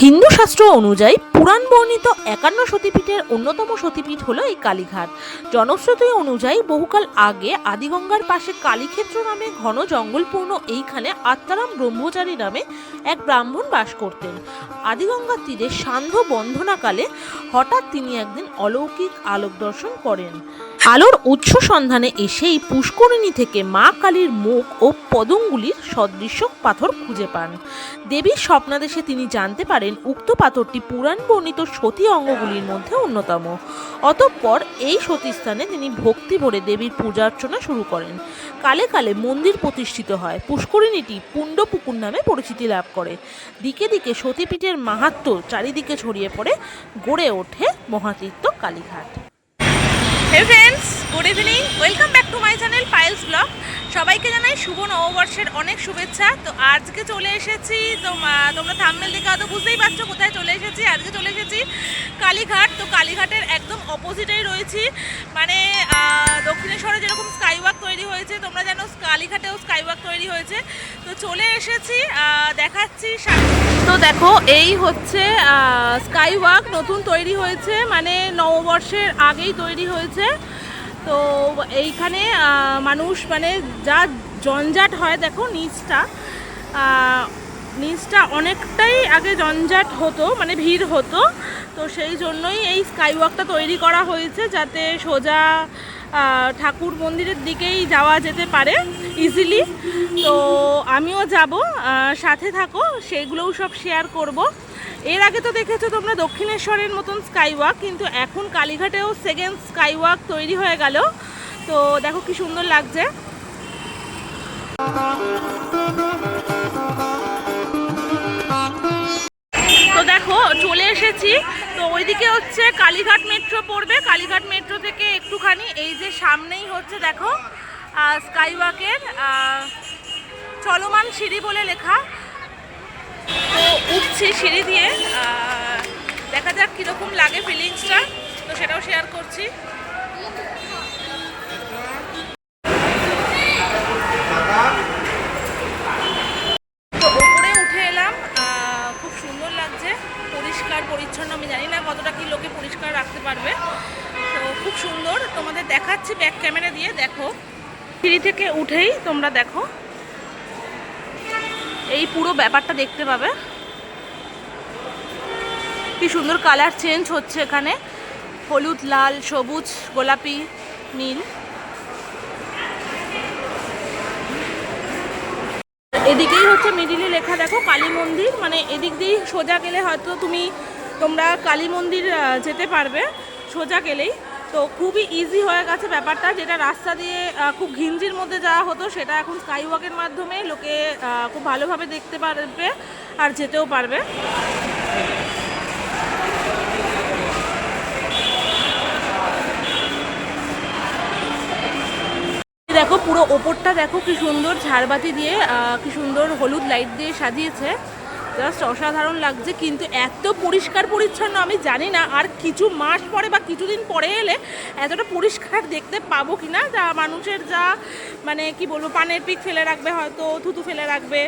হিন্দু শাস্ত্র অনুযায়ী পুরাণ বর্ণিত ৫১ সতীপীঠের অন্যতম সতীপীঠ হলো এই কালীঘাট। জনশ্রুতি অনুযায়ী বহুকাল আগে আদিগঙ্গার পাশে কালীক্ষেত্র নামে ঘন জঙ্গলপূর্ণ এইখানে আত্মারাম ব্রহ্মচারী নামে এক ব্রাহ্মণ বাস করতেন। আদিগঙ্গার তীরে সান্ধ্য বন্ধনাকালে হঠাৎ তিনি একদিন অলৌকিক আলোক দর্শন করেন। আলোর উৎস সন্ধানে এসেই পুষ্করিণী থেকে মা কালীর মুখ ও পদঙ্গুলির সদৃশ্য পাথর খুঁজে পান। দেবীর স্বপ্নাদেশে তিনি জানতে পারেন উক্ত পাথরটি পুরাণ বর্ণিত সতী অঙ্গগুলির মধ্যে অন্যতম। অতঃপর এই সতীস্থানে তিনি ভক্তি ভরে দেবীর পূজা অর্চনা শুরু করেন। কালে কালে মন্দির প্রতিষ্ঠিত হয়। পুষ্করিণীটি পুণ্ডপুকুর নামে পরিচিতি লাভ করে। দিকে দিকে সতীপীঠের মাহাত্ম্য চারিদিকে ছড়িয়ে পড়ে, গড়ে ওঠে মহাতীর্থ Kalighat. Hey friends, good evening, welcome back to my channel Payel's blog. সবাইকে জানাই শুভ নববর্ষের অনেক শুভেচ্ছা। তো আজকে চলে এসেছি, তোমরা থাম্বনেল দেখে হয়তো বুঝতেই পারছো কোথায় চলে এসেছি। আজকে চলে এসেছি কালীঘাট। তো কালীঘাটের একদম অপোজিটেই রয়েছি, মানে দক্ষিণেশ্বরে যেরকম স্কাইওয়াক তৈরি হয়েছে, তোমরা জানো কালীঘাটেও স্কাইওয়াক তৈরি হয়েছে। তো চলে এসেছি, দেখাচ্ছি। তো দেখো, এই হচ্ছে স্কাইওয়াক, নতুন তৈরি হয়েছে, মানে নববর্ষের আগেই তৈরি হয়েছে। তো এইখানে মানুষ, মানে যা জঞ্জাট হয়, দেখো নিচটা অনেকটাই আগে জঞ্জাট হতো, মানে ভিড় হতো। তো সেই জন্যই এই স্কাইওয়াকটা তৈরি করা হয়েছে, যাতে সোজা ঠাকুর মন্দিরের দিকেই যাওয়া যেতে পারে ইজিলি। তো আমিও যাব, সাথে থাকো, সেগুলোও সব শেয়ার করব। এর আগে তো দেখেছো তোমরা দক্ষিণেশ্বরের মতন স্কাইওয়াক, কিন্তু এখন কালীঘাটেও সেকেন্ড স্কাইওয়াক তৈরি হয়ে গেল। তো দেখো কি সুন্দর লাগছে। তো দেখো চলে এসেছি। তো ওইদিকে হচ্ছে কালীঘাট মেট্রো পড়বে। কালীঘাট মেট্রো থেকে একটুখানি এই যে সামনেই হচ্ছে দেখো স্কাইওয়াকের চলমান সিঁড়ি বলে লেখা। তো উঠছি সিঁড়ি দিয়ে, দেখা যাক কীরকম লাগে ফিলিংসটা, তো সেটাও শেয়ার করছি। তো ওপরে উঠে এলাম, খুব সুন্দর লাগছে, পরিষ্কার পরিচ্ছন্ন। আমি জানি না কতটা কি লোকে পরিষ্কার রাখতে পারবে। তো খুব সুন্দর, তোমাদের দেখাচ্ছি ব্যাক ক্যামেরা দিয়ে। দেখো সিঁড়ি থেকে উঠেই তোমরা দেখো এই পুরো ব্যাপারটা দেখতে পাবে, কি সুন্দর কালার চেঞ্জ হচ্ছে এখানে, হলুদ, লাল, সবুজ, গোলাপি, নীল। এদিকেই হচ্ছে মিডিলে লেখা দেখো কালী মন্দির, মানে এদিক দিয়ে সোজা গেলে হয়তো তোমরা কালী মন্দির যেতে পারবে সোজা গেলেই। তো খুবই ইজি হয়ে গেছে ব্যাপারটা, যেটা রাস্তা দিয়ে খুব ঘিঞ্জির মধ্যে যাওয়া হতো, সেটা এখন স্কাইওয়াকের মাধ্যমে লোকে খুব ভালোভাবে দেখতে পারবে আর যেতেও পারবে। দেখো পুরো ওপরটা দেখো কি সুন্দর ঝাড়বাতি দিয়ে, কি সুন্দর হলুদ লাইট দিয়ে সাজিয়েছে, জাস্ট অসাধারণ লাগছে। কিন্তু এত পরিষ্কার পরিচ্ছন্ন আমি জানি না আর কিছু মাস পরে বা কিছুদিন পরে এলে এতটা পরিষ্কার দেখতে পাবো কি না। যা মানুষের যা, মানে কি বলবো, পানের পিক ফেলে রাখবে, হয়তো থুতু ফেলে রাখবে,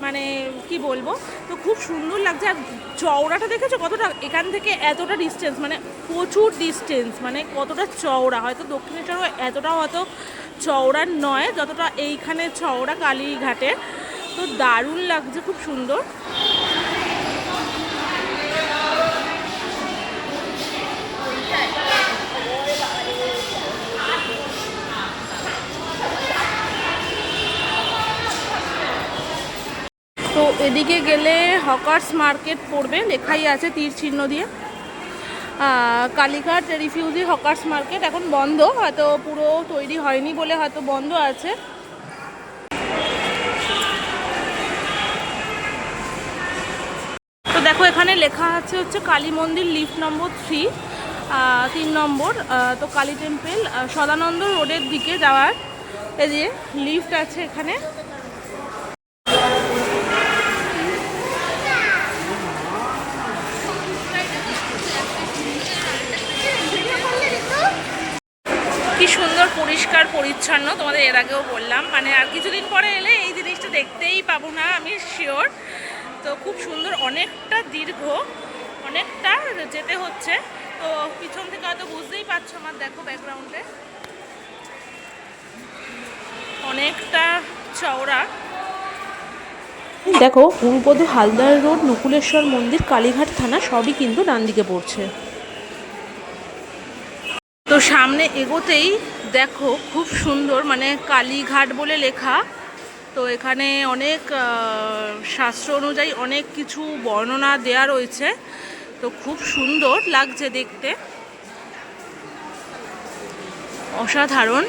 মানে কি বলবো। তো খুব সুন্দর লাগছে। আর চওড়াটা দেখেছো কতটা, এখান থেকে এতটা ডিস্টেন্স, মানে প্রচুর ডিস্টেন্স, মানে কতটা চওড়া। হয়তো দক্ষিণেশ্বরও এতটাও হয়তো চওড়া নয় যতটা এইখানে চওড়া কালীঘাটে। তো দারুণ লাগছে, খুব সুন্দর। তো এদিকে গেলে হকার্স মার্কেট পড়বে, লেখাই আছে তীর চিহ্ন দিয়ে। কালীঘাট রিফিউজি হকার্স মার্কেট এখন বন্ধ, হয়তো পুরো তৈরি হয়নি বলে হয়তো বন্ধ আছে। তো দেখো এখানে লেখা আছে হচ্ছে কালী মন্দির লিফট নম্বর 3 নম্বর। তো কালী টেম্পল সদানন্দ রোডের দিকে যাওয়ার এই যে লিফট আছে এখানে। কি সুন্দর পরিষ্কার পরিচ্ছন্ন, তোমাদের এর আগেও বললাম, মানে আর কিছুদিন পরে এলে এই জিনিসটা দেখতেই পাবো না, আমি শিওর। তো তো খুব সুন্দর, অনেকটা দীর্ঘ, অনেকটা যেতে হচ্ছে। তো পিছন থেকে হয়তো বুঝতেই পারছো আমার, দেখো ব্যাকগ্রাউন্ডে অনেকটা চওড়া। দেখো গুরুপদ হালদার রোড, নকুলেশ্বর মন্দির, কালীঘাট থানা সবই কিন্তু ডান দিকে পড়ছে। তো সামনে এগোতেই দেখো খুব সুন্দর, মানে কালীঘাট বলে লেখা। তো এখানে অনেক শাস্ত্র অনুযায়ী অনেক কিছু বর্ণনা দেয়া রয়েছে। তো খুব সুন্দর লাগছে দেখতে, অসাধারণ।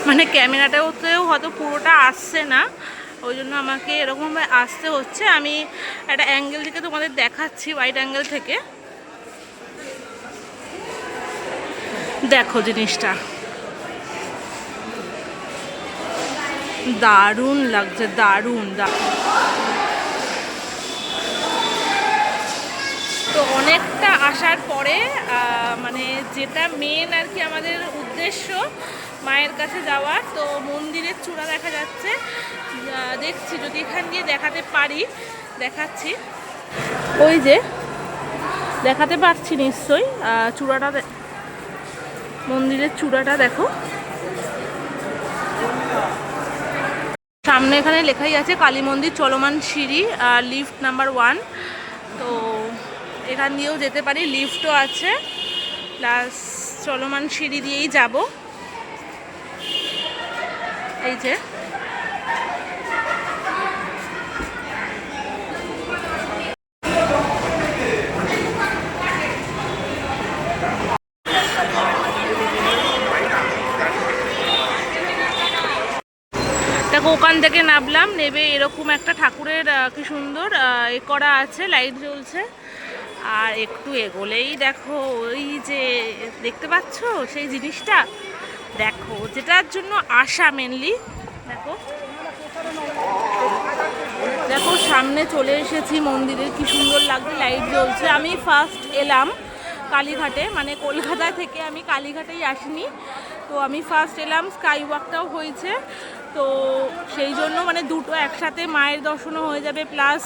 মানে ক্যামেরাটাতেও হয়তো পুরোটা আসছে না, ওই জন্য আমাকে এরকমভাবে আসতে হচ্ছে। আমি একটা অ্যাঙ্গেল থেকে তোমাদের দেখাচ্ছি, ওয়াইড অ্যাঙ্গেল থেকে। দেখো জিনিসটা দারুণ লাগছে, দারুণ। তো অনেকটা আসার পরে মানে যেটা মেন আর কি আমাদের উদ্দেশ্য মায়ের কাছে যাওয়ার, তো মন্দিরের চূড়া দেখা যাচ্ছে। দেখছি যদি এখান দিয়ে দেখাতে পারি, দেখাচ্ছি। ওই যে দেখাতে পারছি নিশ্চয়ই চূড়াটা, মন্দিরের চূড়াটা দেখো। সামনে এখানে লেখাই আছে কালী মন্দির, চলমান সিঁড়ি, লিফট নাম্বার 1। তো এখান দিয়েও যেতে পারি, লিফটও আছে, প্লাস চলমান সিঁড়ি দিয়েই যাব। এই যে দেখো ওখান থেকে নামলাম, নেবে এরকম একটা ঠাকুরের কি সুন্দর এ করা আছে, লাইট জ্বলছে। আর একটু এগোলেই দেখো ওই যে দেখতে পাচ্ছ সেই জিনিসটা, দেখো যেটার জন্য আসা মেনলি। দেখো দেখো সামনে চলে এসেছি মন্দিরের, কি সুন্দর লাগছে, লাইট জ্বলছে। আমি ফার্স্ট এলাম কালীঘাটে, মানে কলকাতা থেকে আমি কালীঘাটেই আসিনি। তো আমি ফার্স্ট এলাম, স্কাই ওয়াকটাও হয়েছে। তো সেই জন্য মানে দুটো একসাথে মায়ের দর্শনও হয়ে যাবে, প্লাস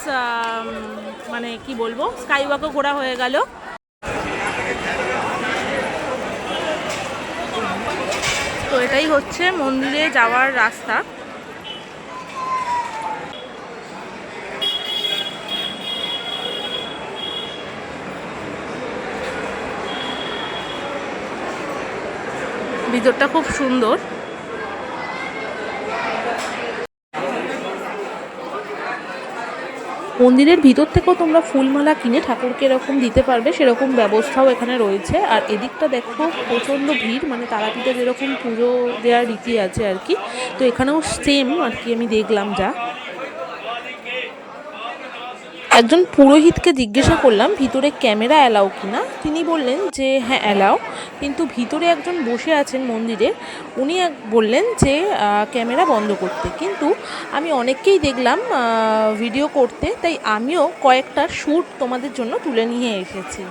মানে কি বলবো, স্কাই ওয়াকও ঘোরা হয়ে গেল। তো এটাই হচ্ছে মন্দিরে যাওয়ার রাস্তা। ভিতরটা খুব সুন্দর। মন্দিরের ভিতর থেকেও তোমরা ফুলমালা কিনে ঠাকুরকে এরকম দিতে পারবে, সেরকম ব্যবস্থাও এখানে রয়েছে। আর এদিকটা দেখো প্রচণ্ড ভিড়, মানে তারাপীঠে যেরকম পুজো দেওয়ার রীতি আছে আর কি, তো এখানেও সেম আর কি আমি দেখলাম যা। একজন পুরোহিতকে জিজ্ঞাসা করলাম ভিতরে ক্যামেরা অ্যালাউ কিনা, তিনি বললেন যে হ্যাঁ অ্যালাউ, কিন্তু ভিতরে একজন বসে আছেন মন্দিরে, উনি বললেন যে ক্যামেরা বন্ধ করতে। কিন্তু আমি অনেককেই দেখলাম ভিডিও করতে, তাই আমিও কয়েকটা শ্যুট তোমাদের জন্য তুলে নিয়ে এসেছি।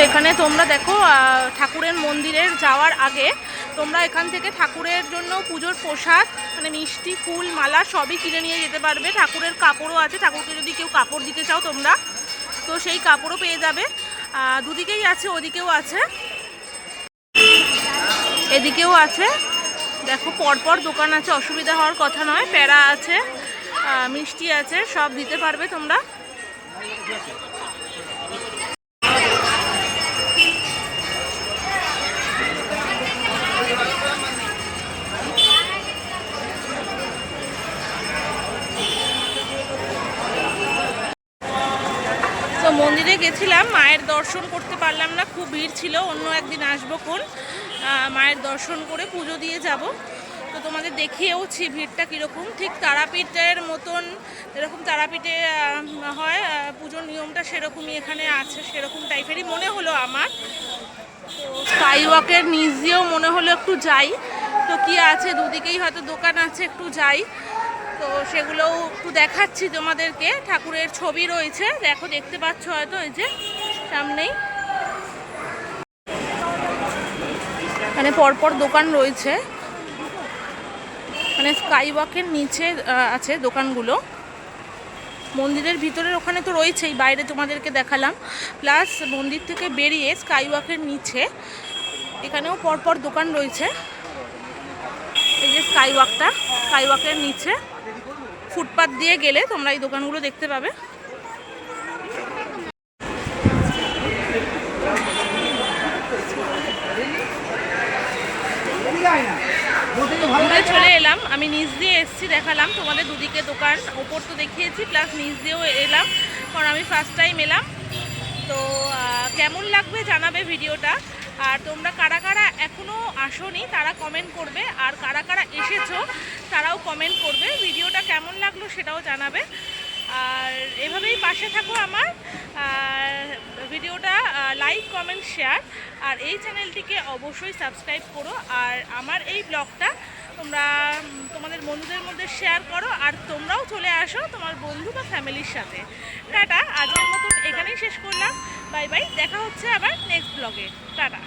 এখানে তোমরা দেখো ঠাকুরের মন্দিরের যাওয়ার আগে তোমরা এখান থেকে ঠাকুরের জন্য পুজোর প্রসাদ, মানে মিষ্টি, ফুল, মালা সবই কিনে নিয়ে যেতে পারবে। ঠাকুরের কাপড়ও আছে, ঠাকুরকে যদি কেউ কাপড় দিতে চাও তোমরা, তো সেই কাপড়ও পেয়ে যাবে। দুদিকেই আছে, ওদিকেও আছে, এদিকেও আছে। দেখো পরপর দোকান আছে, অসুবিধা হওয়ার কথা নয়। প্যারা আছে, মিষ্টি আছে, সব দিতে পারবে তোমরা। তো মন্দিরে গেছিলাম, মায়ের দর্শন করতে পারলাম না, খুব ভিড় ছিল। অন্য একদিন আসবো কোন, মায়ের দর্শন করে পুজো দিয়ে যাব। তো তোমাদের দেখিয়েওছি ভিড়টা কীরকম, ঠিক তারাপীঠের মতন, যেরকম তারাপীঠে হয় পুজোর নিয়মটা সেরকমই এখানে আছে, সেরকম টাইপেরই মনে হলো আমার। তো স্কাই ওয়াকের নিচ দিয়েও মনে হলো একটু যাই, তো কি আছে দুদিকেই হয়তো দোকান আছে, একটু যাই। তো সেগুলোও একটু দেখাচ্ছি তোমাদেরকে। ঠাকুরের ছবি রয়েছে, দেখো দেখতে পাচ্ছ হয়তো, এই যে সামনেই মানে পরপর দোকান রয়েছে, মানে স্কাই ওয়াকের নিচে আছে দোকানগুলো। মন্দিরের ভিতরের ওখানে তো রয়েছেই, বাইরে তোমাদেরকে দেখালাম, প্লাস মন্দির থেকে বেরিয়ে স্কাই ওয়াকের নিচে এখানেও পরপর দোকান রয়েছে। এই যে স্কাই ওয়াকের নিচে ফুটপাথ দিয়ে গেলে তোমরা এই দোকানগুলো দেখতে পাবে। চলে এলাম, আমি নিচ দিয়ে এসছি, দেখালাম তোমাদের দুদিকে দোকান, ওপর তো দেখিয়েছি, প্লাস নিচ দিয়েও এলাম, কারণ আমি ফার্স্ট টাইম এলাম। তো কেমন লাগবে জানাবে ভিডিওটা। আর তোমরা কারা কারা এখনও আসোনি তারা কমেন্ট করবে, আর কারা কারা এসেছো তারাও কমেন্ট করবে। ভিডিওটা কেমন লাগলো সেটাও জানাবে, আর এভাবেই পাশে থাকো আমার। ভিডিওটা লাইক, কমেন্ট, শেয়ার, আর এই চ্যানেলটিকে অবশ্যই সাবস্ক্রাইব করো। আর আমার এই ব্লগটা তোমরা তোমাদের বন্ধুদের মধ্যে শেয়ার করো, আর তোমরাও চলে আসো তোমার বন্ধু বা ফ্যামিলির সাথে। টাটা, আজকের মতন এখানেই শেষ করলাম। বাই বাই, দেখা হচ্ছে আবার নেক্সট ব্লগে। টাটা।